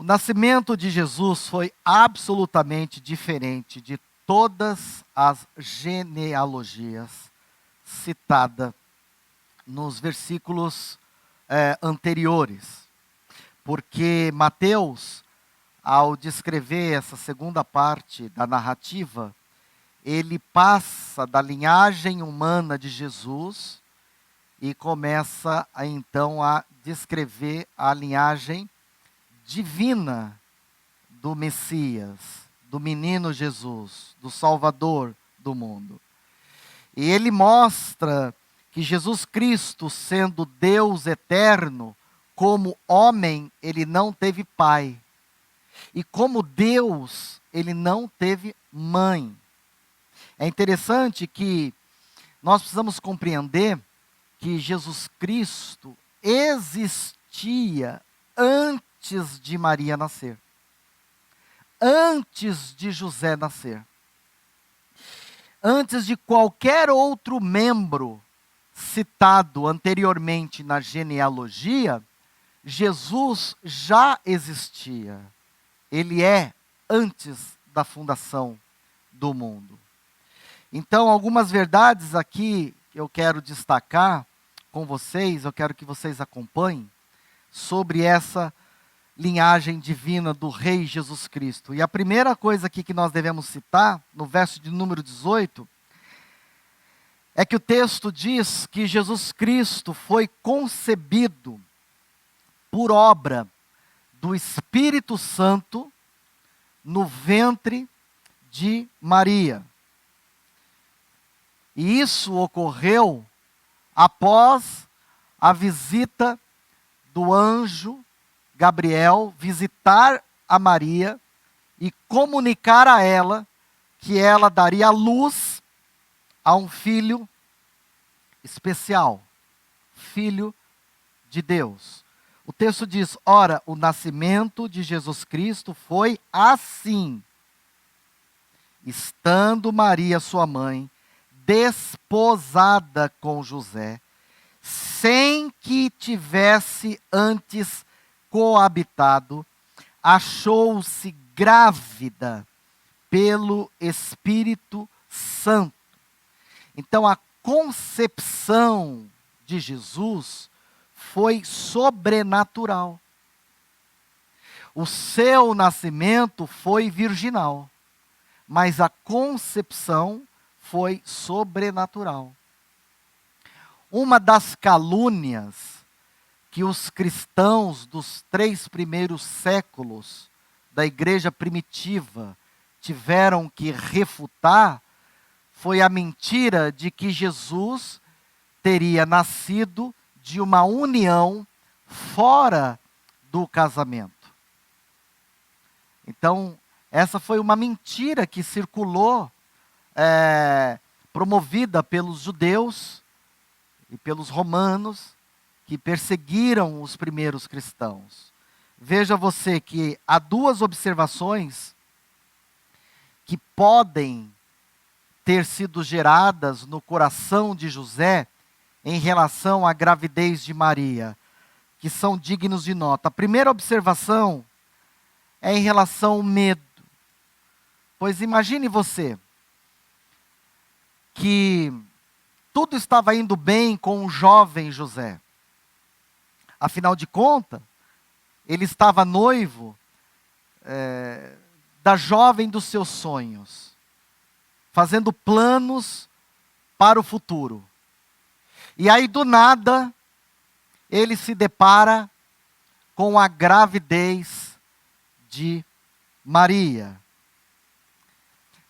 O nascimento de Jesus foi absolutamente diferente de todas as genealogias citadas nos versículos anteriores. Porque Mateus, ao descrever essa segunda parte da narrativa, ele passa da linhagem humana de Jesus e começa então a descrever a linhagem divina do Messias, do menino Jesus, do Salvador do mundo. E ele mostra que Jesus Cristo, sendo Deus eterno, como homem, ele não teve pai. E como Deus, ele não teve mãe. É interessante que nós precisamos compreender que Jesus Cristo existia antes de Maria nascer. Antes de José nascer. Antes de qualquer outro membro citado anteriormente na genealogia, Jesus já existia. Ele é antes da fundação do mundo. Então, algumas verdades aqui que eu quero destacar com vocês, eu quero que vocês acompanhem, sobre essa linhagem divina do Rei Jesus Cristo. E a primeira coisa aqui que nós devemos citar, no verso de número 18, é que o texto diz que Jesus Cristo foi concebido por obra do Espírito Santo no ventre de Maria. E isso ocorreu após a visita do anjo Gabriel visitar a Maria e comunicar a ela que ela daria luz a um filho especial, filho de Deus. O texto diz: ora, o nascimento de Jesus Cristo foi assim. Estando Maria, sua mãe, desposada com José, sem que tivesse antes coabitado, achou-se grávida pelo Espírito Santo. Então a concepção de Jesus foi sobrenatural. O seu nascimento foi virginal, mas a concepção foi sobrenatural. Uma das calúnias que os cristãos dos 3 primeiros séculos da igreja primitiva tiveram que refutar foi a mentira de que Jesus teria nascido de uma união fora do casamento. Então, essa foi uma mentira que circulou, promovida pelos judeus e pelos romanos, que perseguiram os primeiros cristãos. Veja você que há 2 observações que podem ter sido geradas no coração de José em relação à gravidez de Maria, que são dignos de nota. A primeira observação é em relação ao medo. Pois imagine você que tudo estava indo bem com o jovem José. Afinal de contas, ele estava noivo da jovem dos seus sonhos, fazendo planos para o futuro. E aí, do nada, ele se depara com a gravidez de Maria.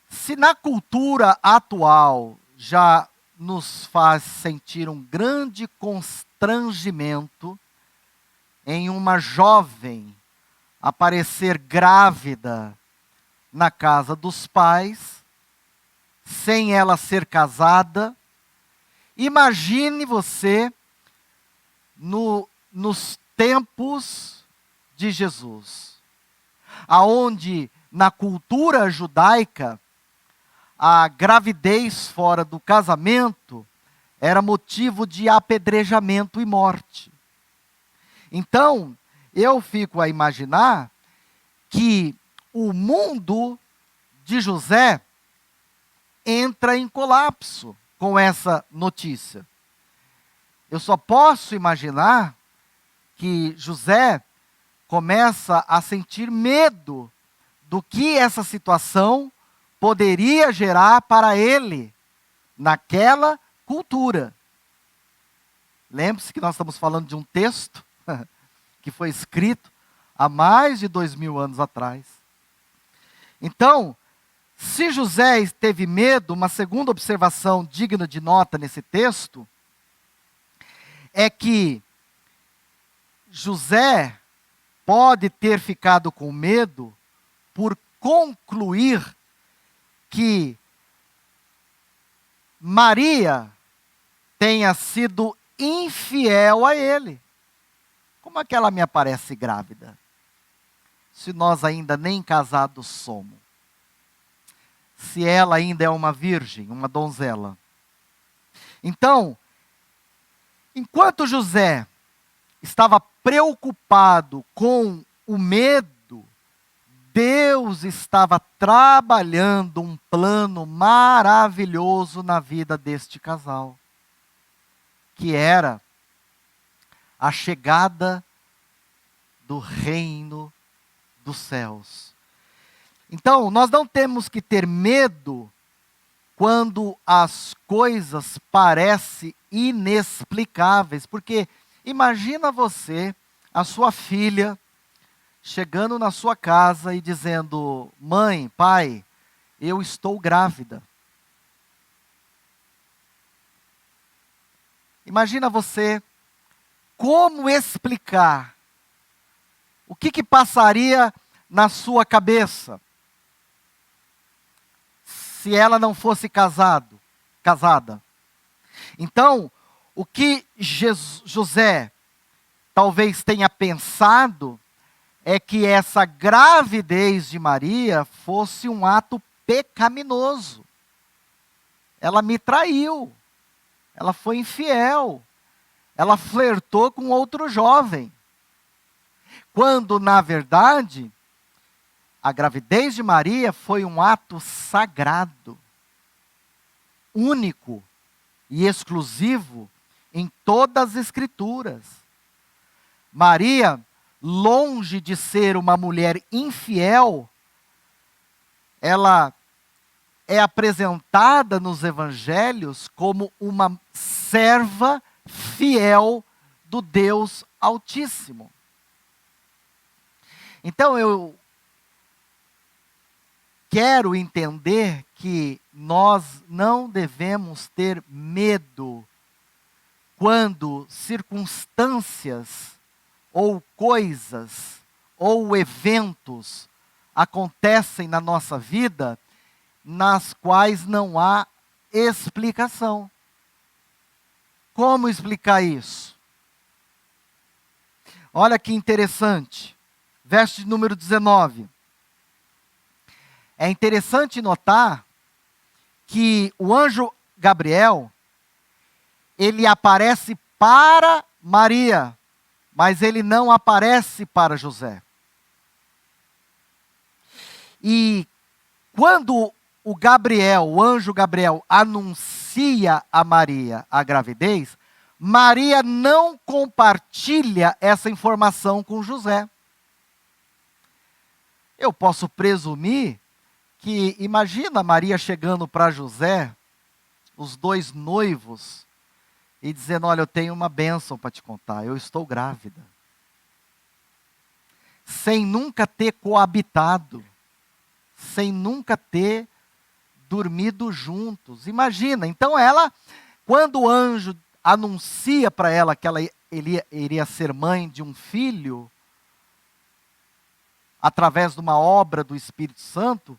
Se na cultura atual já nos faz sentir um grande constrangimento em uma jovem aparecer grávida na casa dos pais, sem ela ser casada, imagine você nos tempos de Jesus, aonde na cultura judaica a gravidez fora do casamento era motivo de apedrejamento e morte. Então, eu fico a imaginar que o mundo de José entra em colapso com essa notícia. Eu só posso imaginar que José começa a sentir medo do que essa situação poderia gerar para ele naquela cultura. Lembre-se que nós estamos falando de um texto que foi escrito há mais de 2000 anos atrás. Então, se José teve medo, uma segunda observação digna de nota nesse texto é que José pode ter ficado com medo por concluir que Maria tenha sido infiel a ele. Como é que ela me aparece grávida? Se nós ainda nem casados somos. Se ela ainda é uma virgem, uma donzela. Então, enquanto José estava preocupado com o medo, Deus estava trabalhando um plano maravilhoso na vida deste casal, que era a chegada do reino dos céus. Então, nós não temos que ter medo quando as coisas parecem inexplicáveis, porque imagina você, a sua filha, chegando na sua casa e dizendo: mãe, pai, eu estou grávida. Imagina você, como explicar? O que passaria na sua cabeça se ela não fosse casada? Então, o que José talvez tenha pensado é que essa gravidez de Maria fosse um ato pecaminoso. Ela me traiu, ela foi infiel, ela flertou com outro jovem. Quando, na verdade, a gravidez de Maria foi um ato sagrado, único e exclusivo em todas as Escrituras. Maria, longe de ser uma mulher infiel, ela é apresentada nos evangelhos como uma serva fiel do Deus Altíssimo. Então eu quero entender que nós não devemos ter medo quando circunstâncias ou coisas ou eventos acontecem na nossa vida nas quais não há explicação. Como explicar isso? Olha que interessante. Verso de número 19. É interessante notar que o anjo Gabriel, ele aparece para Maria, mas ele não aparece para José. E quando o anjo Gabriel anuncia a Maria a gravidez, Maria não compartilha essa informação com José. Eu posso presumir que, imagina Maria chegando para José, os dois noivos, e dizendo: olha, eu tenho uma bênção para te contar, eu estou grávida. Sem nunca ter coabitado, sem nunca ter dormido juntos. Imagina, então ela, quando o anjo anuncia para ela que ela iria ser mãe de um filho, através de uma obra do Espírito Santo,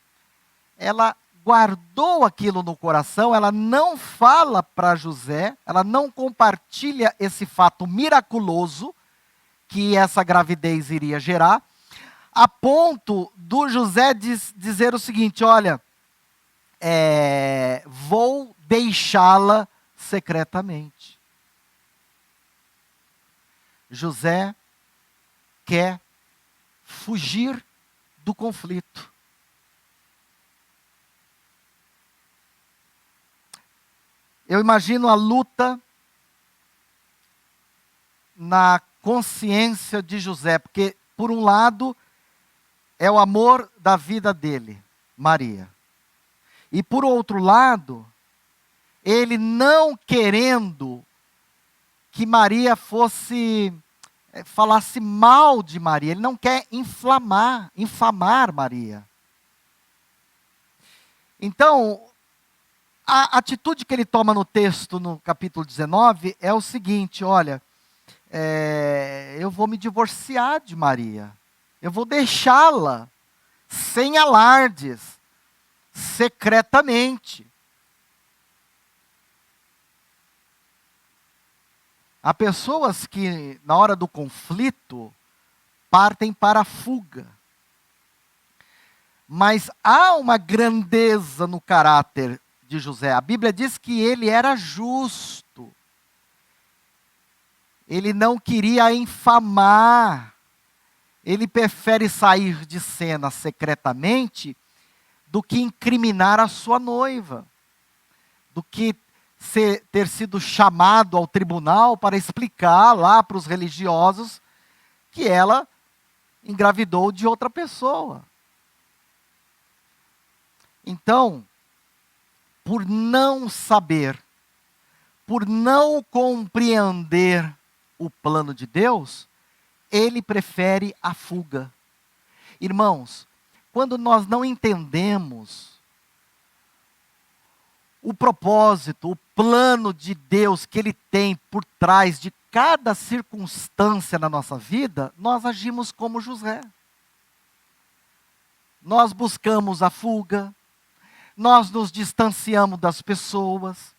ela guardou aquilo no coração, ela não fala para José, ela não compartilha esse fato miraculoso que essa gravidez iria gerar, a ponto do José dizer o seguinte: olha, vou deixá-la secretamente. José quer fugir do conflito. Eu imagino a luta na consciência de José, porque, por um lado, é o amor da vida dele, Maria. E, por outro lado, ele não querendo que Maria falasse mal de Maria. Ele não quer infamar Maria. Então, a atitude que ele toma no texto, no capítulo 19, é o seguinte: olha, eu vou me divorciar de Maria. Eu vou deixá-la, sem alardes, secretamente. Há pessoas que, na hora do conflito, partem para a fuga. Mas há uma grandeza no caráter de José. A Bíblia diz que ele era justo. Ele não queria infamar. Ele prefere sair de cena secretamente do que incriminar a sua noiva. Do que ter sido chamado ao tribunal para explicar lá para os religiosos que ela engravidou de outra pessoa. Então, por não saber, por não compreender o plano de Deus, ele prefere a fuga. Irmãos, quando nós não entendemos o propósito, o plano de Deus que Ele tem por trás de cada circunstância na nossa vida, nós agimos como José. Nós buscamos a fuga, nós nos distanciamos das pessoas.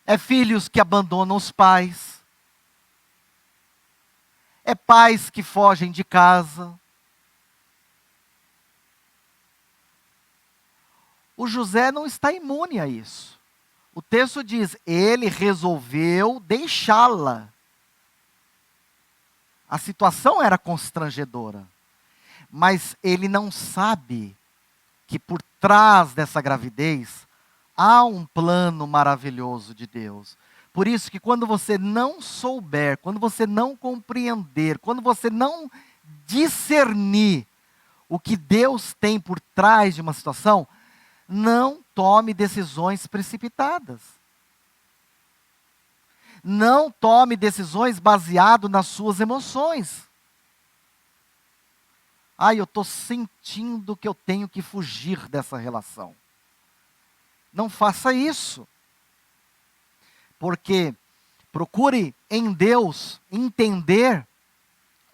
É filhos que abandonam os pais. É pais que fogem de casa. O José não está imune a isso. O texto diz, ele resolveu deixá-la. A situação era constrangedora. Mas ele não sabe que por trás dessa gravidez há um plano maravilhoso de Deus. Por isso que quando você não souber, quando você não compreender, quando você não discernir o que Deus tem por trás de uma situação, não tome decisões precipitadas. Não tome decisões baseadas nas suas emoções. Eu estou sentindo que eu tenho que fugir dessa relação. Não faça isso. Porque procure em Deus entender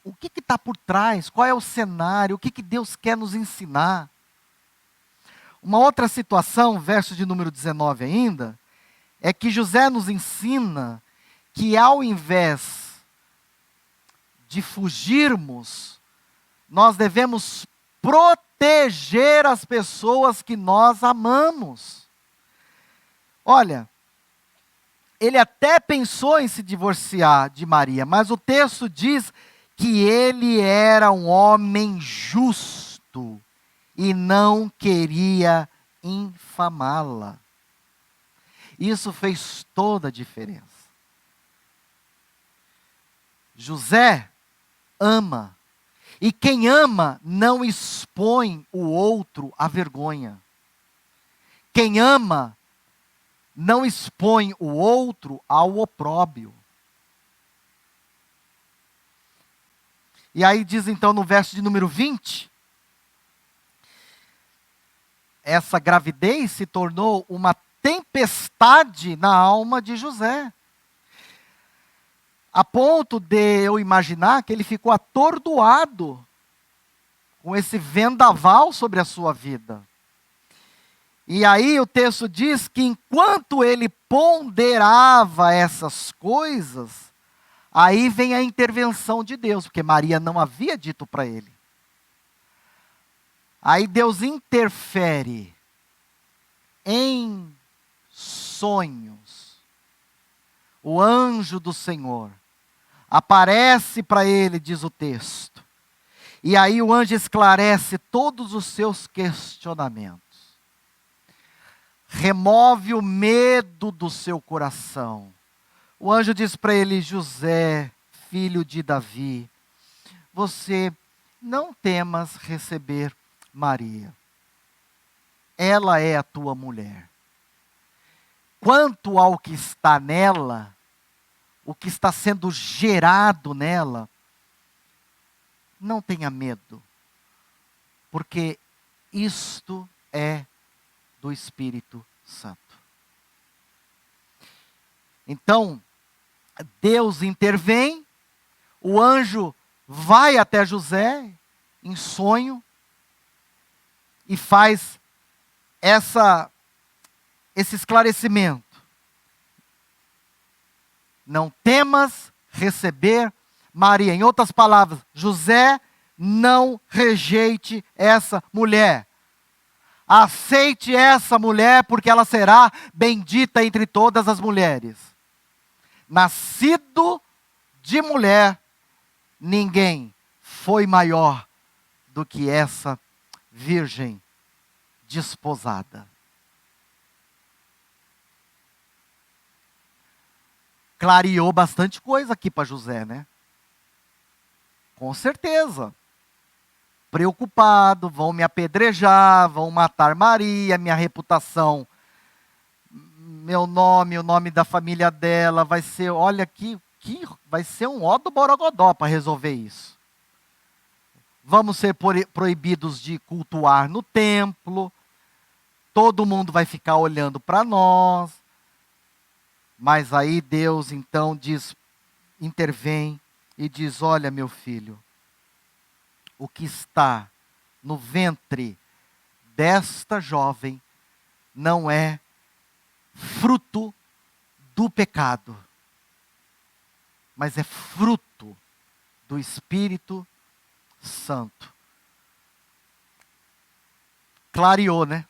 o que está por trás, qual é o cenário, o que Deus quer nos ensinar. Uma outra situação, verso de número 19 ainda, é que José nos ensina que ao invés de fugirmos, nós devemos proteger as pessoas que nós amamos. Olha, ele até pensou em se divorciar de Maria, mas o texto diz que ele era um homem justo e não queria infamá-la. Isso fez toda a diferença. José ama. E quem ama não expõe o outro à vergonha. Quem ama não expõe o outro ao opróbrio. E aí diz então no verso de número 20, essa gravidez se tornou uma tempestade na alma de José. A ponto de eu imaginar que ele ficou atordoado com esse vendaval sobre a sua vida. E aí o texto diz que enquanto ele ponderava essas coisas, aí vem a intervenção de Deus, porque Maria não havia dito para ele. Aí Deus interfere em sonhos. O anjo do Senhor aparece para ele, diz o texto. E aí o anjo esclarece todos os seus questionamentos. Remove o medo do seu coração. O anjo diz para ele: José, filho de Davi, você não temas receber Maria. Ela é a tua mulher. Quanto ao que está nela, o que está sendo gerado nela, não tenha medo, porque isto é do Espírito Santo. Então, Deus intervém, o anjo vai até José em sonho e faz esse esclarecimento. Não temas receber Maria. Em outras palavras, José, não rejeite essa mulher. Aceite essa mulher, porque ela será bendita entre todas as mulheres. Nascido de mulher, ninguém foi maior do que essa virgem desposada. Clareou bastante coisa aqui para José, né? Com certeza. Preocupado, vão me apedrejar, vão matar Maria, minha reputação, meu nome, o nome da família dela, vai ser, olha aqui, vai ser um ó do borogodó para resolver isso. Vamos ser proibidos de cultuar no templo, todo mundo vai ficar olhando para nós, mas aí Deus então intervém e diz: olha, meu filho, o que está no ventre desta jovem não é fruto do pecado, mas é fruto do Espírito Santo. Clareou, né?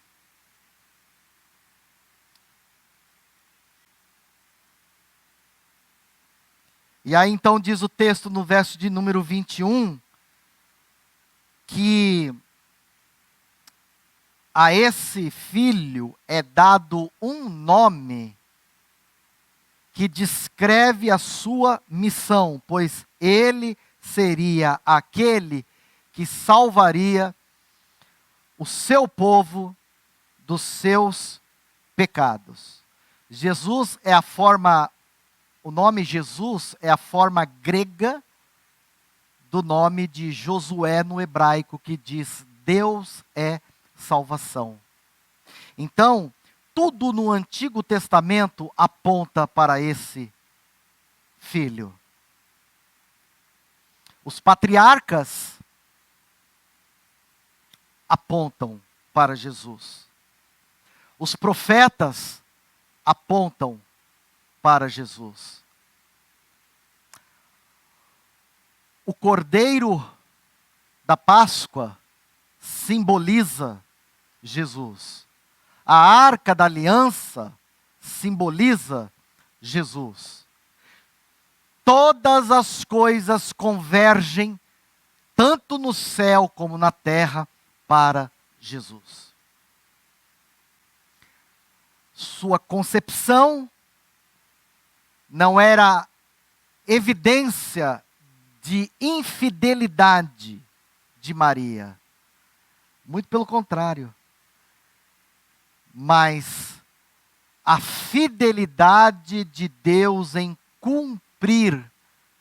E aí então diz o texto no verso de número 21, que a esse filho é dado um nome que descreve a sua missão, pois ele seria aquele que salvaria o seu povo dos seus pecados. O nome Jesus é a forma grega do nome de Josué no hebraico, que diz: Deus é salvação. Então, tudo no Antigo Testamento aponta para esse filho. Os patriarcas apontam para Jesus. Os profetas apontam para Jesus. O cordeiro da Páscoa simboliza Jesus. A arca da aliança simboliza Jesus. Todas as coisas convergem, tanto no céu como na terra, para Jesus. Sua concepção não era evidência de infidelidade de Maria. Muito pelo contrário. Mas a fidelidade de Deus em cumprir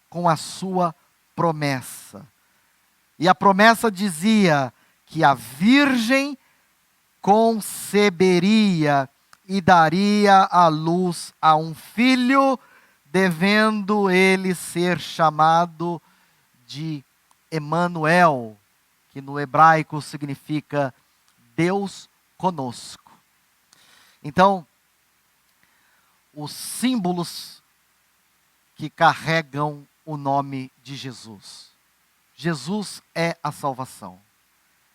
com a sua promessa. E a promessa dizia que a virgem conceberia e daria à luz a um filho, devendo ele ser chamado de Emanuel, que no hebraico significa Deus conosco. Então, os símbolos que carregam o nome de Jesus. Jesus é a salvação.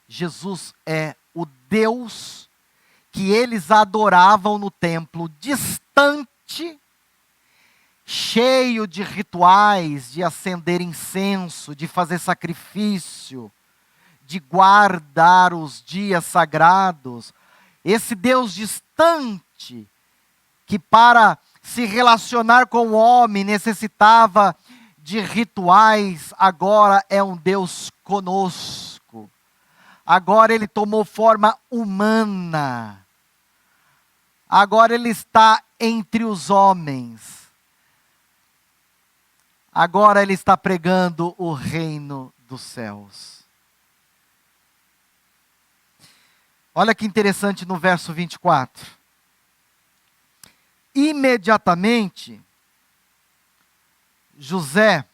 Jesus é o Deus que eles adoravam no templo, distante, cheio de rituais, de acender incenso, de fazer sacrifício, de guardar os dias sagrados. Esse Deus distante, que para se relacionar com o homem necessitava de rituais, agora é um Deus conosco. Agora ele tomou forma humana. Agora ele está entre os homens. Agora ele está pregando o reino dos céus. Olha que interessante no verso 24. Imediatamente, José,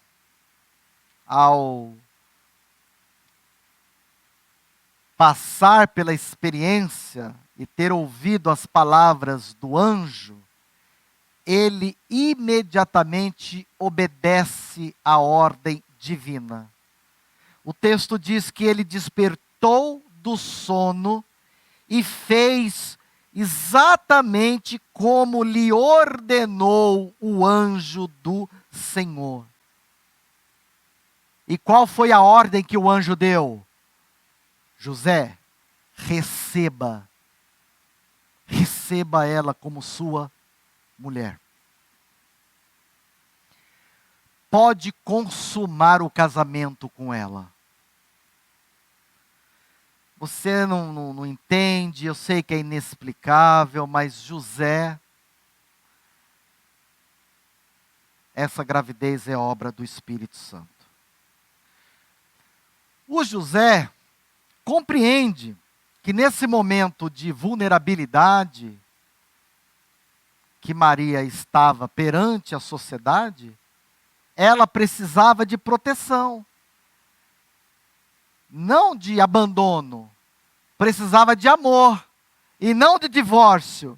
ao passar pela experiência e ter ouvido as palavras do anjo, ele imediatamente obedece à ordem divina. O texto diz que ele despertou do sono e fez exatamente como lhe ordenou o anjo do Senhor. E qual foi a ordem que o anjo deu? José, receba ela como sua mulher. Pode consumar o casamento com ela. Você não entende, eu sei que é inexplicável, mas José, essa gravidez é obra do Espírito Santo. O José compreende que nesse momento de vulnerabilidade que Maria estava perante a sociedade, ela precisava de proteção. Não de abandono, precisava de amor, e não de divórcio.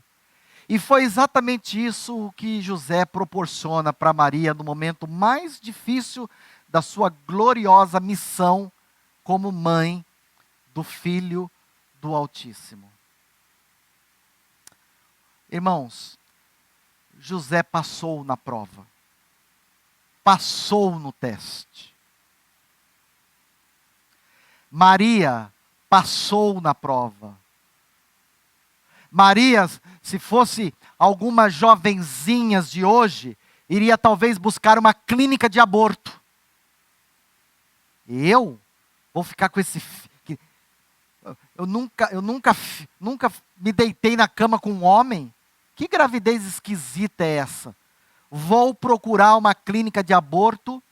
E foi exatamente isso que José proporciona para Maria no momento mais difícil da sua gloriosa missão como mãe do Filho do Altíssimo. Irmãos, José passou na prova, passou no teste. Maria passou na prova. Maria, se fosse algumas jovenzinhas de hoje, iria talvez buscar uma clínica de aborto. Eu vou ficar com esse... Eu nunca me deitei na cama com um homem. Que gravidez esquisita é essa? Vou procurar uma clínica de aborto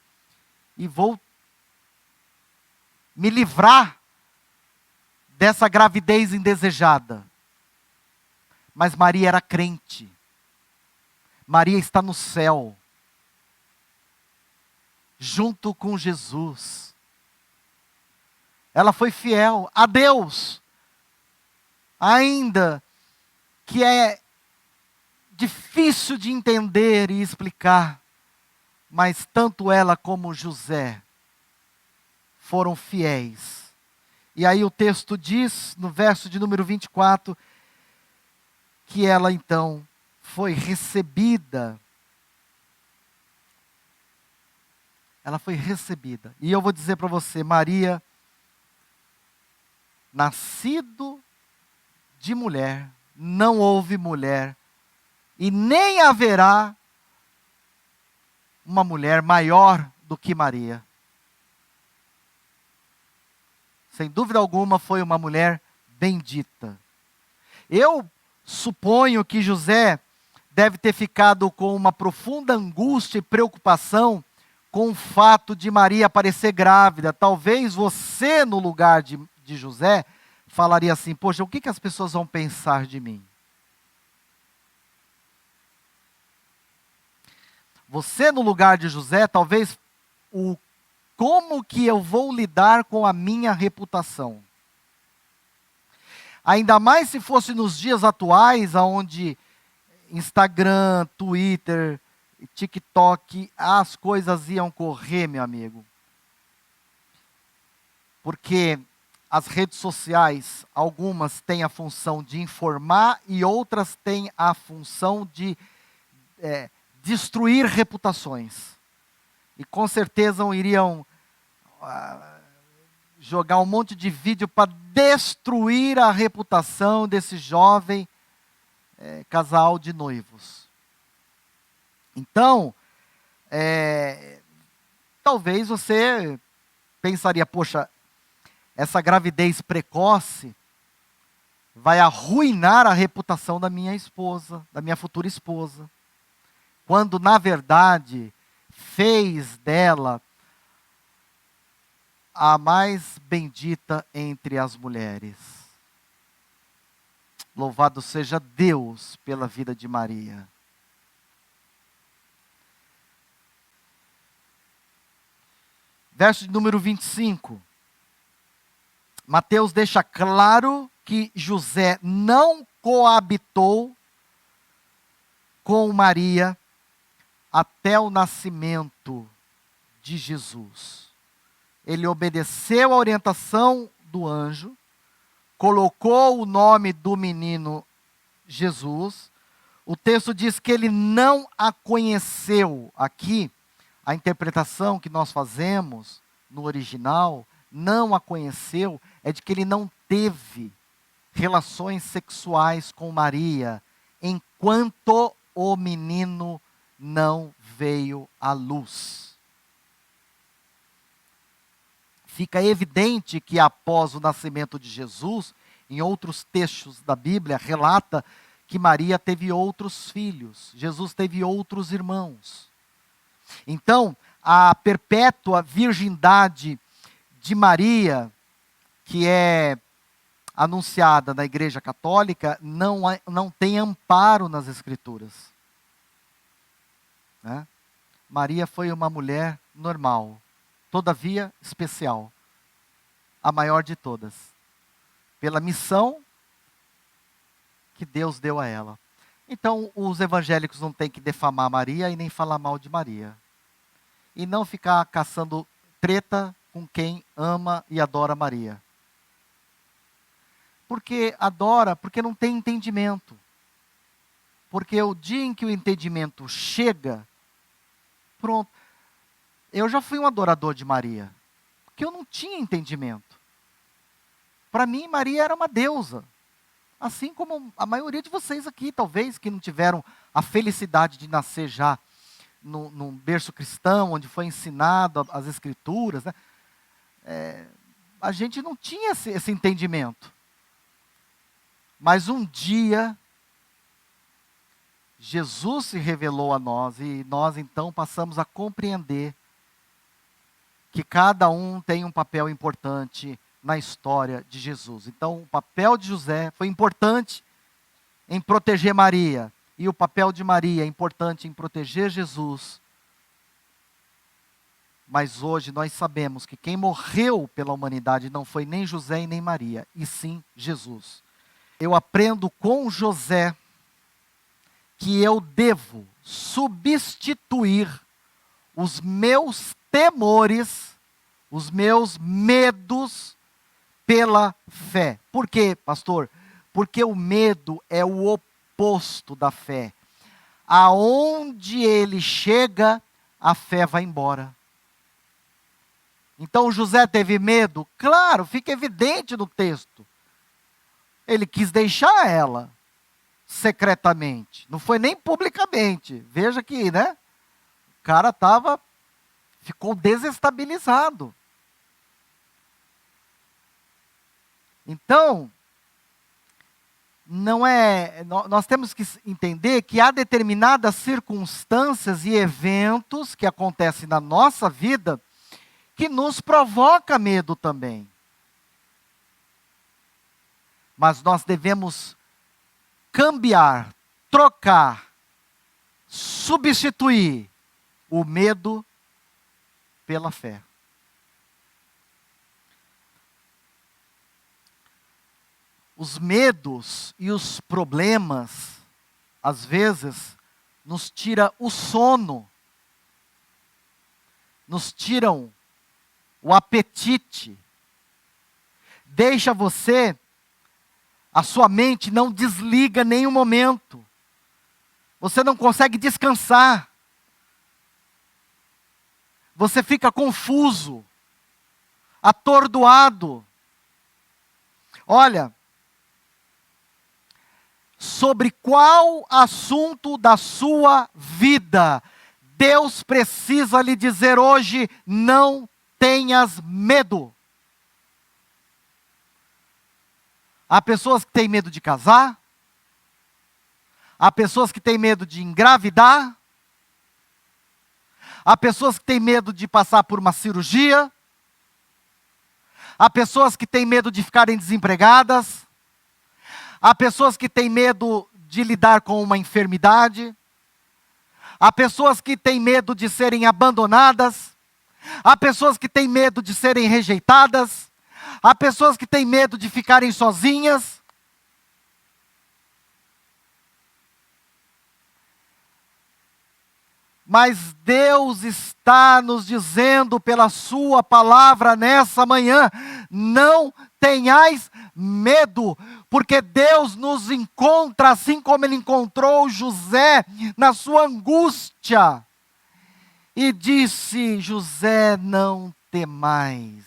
e vou me livrar dessa gravidez indesejada. Mas Maria era crente. Maria está no céu, junto com Jesus. Ela foi fiel a Deus, ainda que é difícil de entender e explicar, mas tanto ela como José foram fiéis. E aí o texto diz, no verso de número 24, que ela então foi recebida. Ela foi recebida. E eu vou dizer para você, Maria, nascido de mulher, não houve mulher, e nem haverá uma mulher maior do que Maria. Sem dúvida alguma, foi uma mulher bendita. Eu suponho que José deve ter ficado com uma profunda angústia e preocupação com o fato de Maria aparecer grávida. Talvez você, no lugar de José, falaria assim: poxa, o que as pessoas vão pensar de mim? Você, no lugar de José, talvez como que eu vou lidar com a minha reputação? Ainda mais se fosse nos dias atuais, onde Instagram, Twitter, TikTok, as coisas iam correr, meu amigo. Porque as redes sociais, algumas têm a função de informar e outras têm a função de destruir reputações. E com certeza iriam jogar um monte de vídeo para destruir a reputação desse jovem casal de noivos. Então, talvez você pensaria, poxa, essa gravidez precoce vai arruinar a reputação da minha esposa, da minha futura esposa. Quando, na verdade, fez dela a mais bendita entre as mulheres. Louvado seja Deus pela vida de Maria. Verso de número 25. Mateus deixa claro que José não coabitou com Maria até o nascimento de Jesus. Ele obedeceu a orientação do anjo, colocou o nome do menino Jesus. O texto diz que ele não a conheceu. Aqui, a interpretação que nós fazemos no original, não a conheceu, é de que ele não teve relações sexuais com Maria, enquanto o menino não veio à luz. Fica evidente que após o nascimento de Jesus, em outros textos da Bíblia, relata que Maria teve outros filhos, Jesus teve outros irmãos. Então, a perpétua virgindade de Maria, que é anunciada na Igreja Católica, não tem amparo nas Escrituras. Né? Maria foi uma mulher normal, todavia especial, a maior de todas, pela missão que Deus deu a ela. Então, os evangélicos não têm que defamar Maria e nem falar mal de Maria. E não ficar caçando treta com quem ama e adora Maria. Porque adora, porque não tem entendimento. Porque o dia em que o entendimento chega, pronto. Eu já fui um adorador de Maria, porque eu não tinha entendimento. Para mim, Maria era uma deusa. Assim como a maioria de vocês aqui, talvez, que não tiveram a felicidade de nascer já num berço cristão, onde foi ensinado as Escrituras, né? A gente não tinha esse entendimento. Mas um dia, Jesus se revelou a nós, e nós então passamos a compreender que cada um tem um papel importante na história de Jesus. Então, o papel de José foi importante em proteger Maria, e o papel de Maria é importante em proteger Jesus. Mas hoje nós sabemos que quem morreu pela humanidade não foi nem José e nem Maria, e sim Jesus. Eu aprendo com José que eu devo substituir os meus temores, os meus medos, pela fé. Por quê, pastor? Porque o medo é o oposto da fé. Aonde ele chega, a fé vai embora. Então José teve medo? Claro, fica evidente no texto. Ele quis deixar ela secretamente, não foi nem publicamente. Veja que, né? O cara ficou desestabilizado. Então, nós temos que entender que há determinadas circunstâncias e eventos que acontecem na nossa vida que nos provoca medo também. Mas nós devemos cambiar, trocar, substituir o medo pela fé. Os medos e os problemas, às vezes, nos tiram o sono, nos tiram o apetite, deixa você, a sua mente não desliga em nenhum momento, você não consegue descansar, você fica confuso, atordoado. Olha, sobre qual assunto da sua vida Deus precisa lhe dizer hoje: não tenhas medo. Há pessoas que têm medo de casar, há pessoas que têm medo de engravidar, há pessoas que têm medo de passar por uma cirurgia, há pessoas que têm medo de ficarem desempregadas, há pessoas que têm medo de lidar com uma enfermidade, há pessoas que têm medo de serem abandonadas, há pessoas que têm medo de serem rejeitadas, há pessoas que têm medo de ficarem sozinhas. Mas Deus está nos dizendo pela sua palavra nessa manhã: não tenhais medo, porque Deus nos encontra assim como Ele encontrou José na sua angústia. E disse: José, não temais.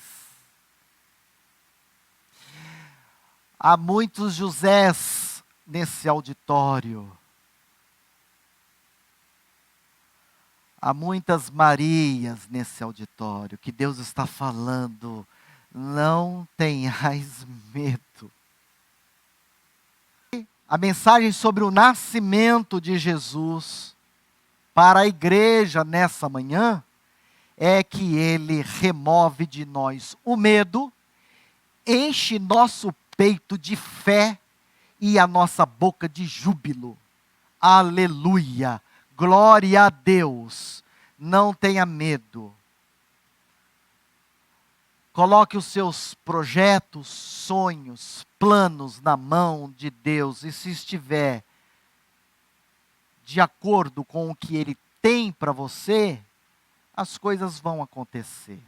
Há muitos Josés nesse auditório. Há muitas Marias nesse auditório que Deus está falando: não tenhais medo. A mensagem sobre o nascimento de Jesus para a igreja nessa manhã é que Ele remove de nós o medo, enche nosso peito de fé e a nossa boca de júbilo. Aleluia! Glória a Deus. Não tenha medo. Coloque os seus projetos, sonhos, planos na mão de Deus. E se estiver de acordo com o que Ele tem para você, as coisas vão acontecer.